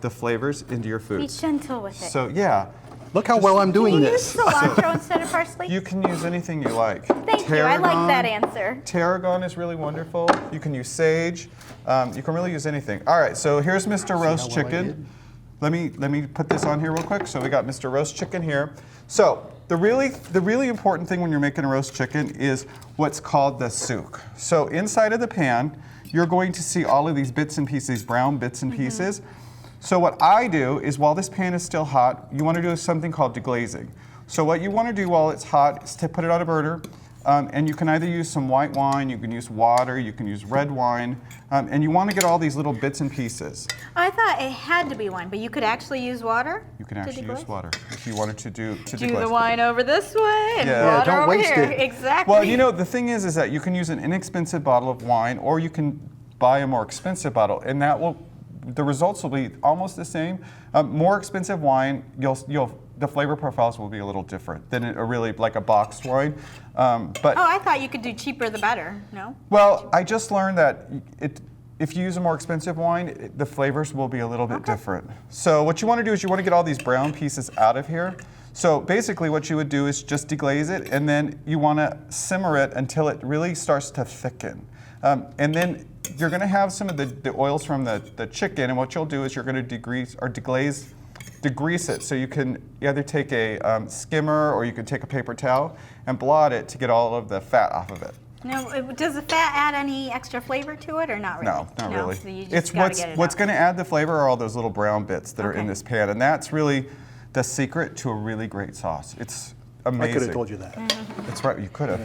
the flavors into your food. Be gentle with it. So yeah, Look how well I'm doing this. Cilantro instead of parsley? You can use anything you like. Thank you. I like that answer. Tarragon is really wonderful. You can use sage. You can really use anything. All right, so here's Mr. Roast Chicken. Let me put this on here real quick. So we got Mr. Roast Chicken here. So the really important thing when you're making a roast chicken is what's called the souk. So inside of the pan, you're going to see all of these bits and pieces, these brown bits and pieces. So what I do is while this pan is still hot, you want to do something called deglazing. So what you want to do while it's hot is to put it on a burner, and you can either use some white wine, you can use water, you can use red wine, and you want to get all these little bits and pieces. I thought it had to be wine, but you could actually use water? You can actually use water if you wanted to do deglaze. The wine over this way and yeah, water don't over waste here. it. Exactly. Well, you know, the thing is that you can use an inexpensive bottle of wine, or you can buy a more expensive bottle, and the results will be almost the same. More expensive wine, the flavor profiles will be a little different than a really like a boxed wine. But I thought you could do cheaper the better. No. Well, I just learned that if you use a more expensive wine, the flavors will be a little bit different. So what you want to do is you want to get all these brown pieces out of here. So basically what you would do is just deglaze it, and then you want to simmer it until it really starts to thicken. And then you're going to have some of the oils from the chicken, and what you'll do is you're going to degrease it. So you can either take a skimmer or you can take a paper towel and blot it to get all of the fat off of it. Now, does the fat add any extra flavor to it or not really? No, not really. So you just It's what's going to add the flavor are all those little brown bits that are in this pan, and that's really the secret to a really great sauce. It's amazing. I could have told you that. That's right, you could have.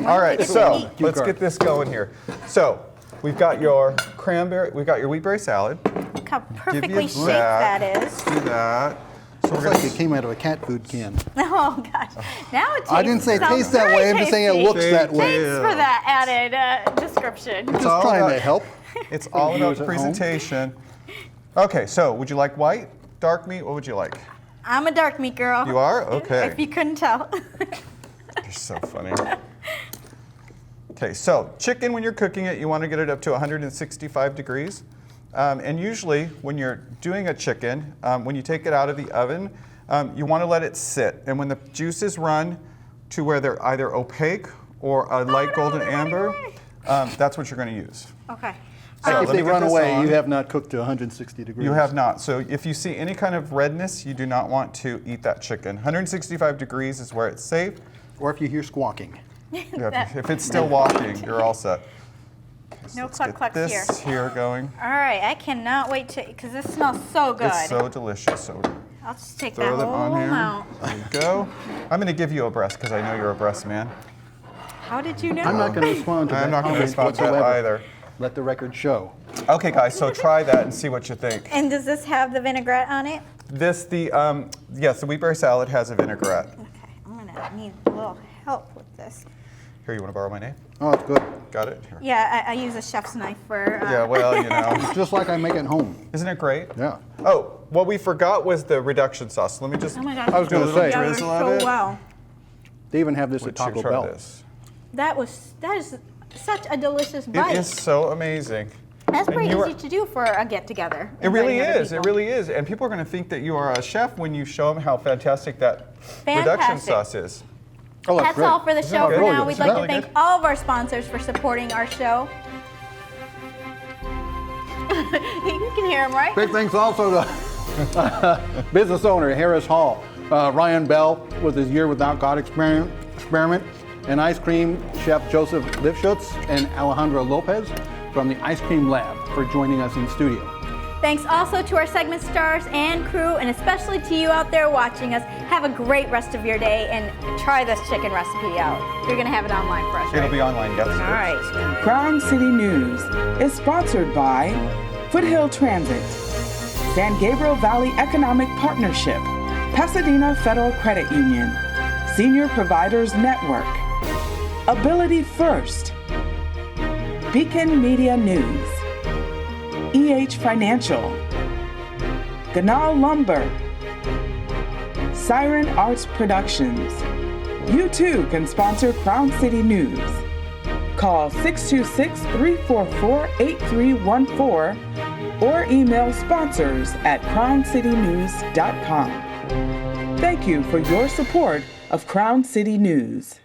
All right, so let's get this going here. So we've got your wheatberry salad. Look how perfectly shaped that is. Do that. So it's like it came out of a cat food can. Oh gosh, now it tastes. I didn't say it tastes that way. I'm just saying it looks that way. Thanks for that added description. Just trying to help. It's all about the presentation. Okay, so would you like white, dark meat? What would you like? I'm a dark meat girl. You are? Okay. If you couldn't tell. You're so funny. Okay, so chicken, when you're cooking it, you want to get it up to 165 degrees. And usually when you're doing a chicken, when you take it out of the oven, you want to let it sit. And when the juices run to where they're either opaque or a light golden amber, that's what you're going to use. Okay. So if they run away, you have not cooked to 160 degrees. You have not. So if you see any kind of redness, you do not want to eat that chicken. 165 degrees is where it's safe. Or if you hear squawking. Yeah, if it's still walking, you're all set. Okay, so no clucks here. This here going. All right, I cannot wait to, because this smells so good. It's so delicious. So I'll just take throw that them whole on here. amount. There you go. I'm going to give you a breast because I know you're a breast man. How did you know? I'm not going to respond to that. I'm not going to respond to that either. Let the record show. Okay, guys, so try that and see what you think. And does this have the vinaigrette on it? Yes, the wheatberry salad has a vinaigrette. Okay, I'm going to need a little help with this. Here, you want to borrow my knife? Oh, it's good. Got it? Here. Yeah, I use a chef's knife for... Yeah, well, you know. It's just like I make it home. Isn't it great? Yeah. Oh, what we forgot was the reduction sauce. Let me just... Oh my gosh, I was going to say. Drizzle of it. So well. They even have this at Taco Bell. This. That is such a delicious bite. It is so amazing. That's pretty easy to do for a get-together. It really is. It really is. And people are going to think that you are a chef when you show them how fantastic that reduction sauce is. Oh, that's great. all for the show for now. We'd like to really thank good. all of our sponsors for supporting our show. You can hear them, right? Big thanks also to business owner Harris Hall, Ryan Bell with his Year Without God experiment, and ice cream chef Joseph Lifschutz and Alejandro Lopez from the Ice Cream Lab for joining us in studio. Thanks also to our segment stars and crew, and especially to you out there watching us. Have a great rest of your day and try this chicken recipe out. You're going to have it online for us, right? It'll be online, yes. All right. Crown City News is sponsored by Foothill Transit, San Gabriel Valley Economic Partnership, Pasadena Federal Credit Union, Senior Providers Network, Ability First, Beacon Media News, EH Financial, Ganal Lumber, Siren Arts Productions. You too can sponsor Crown City News. Call 626-344-8314 or email sponsors@crowncitynews.com. Thank you for your support of Crown City News.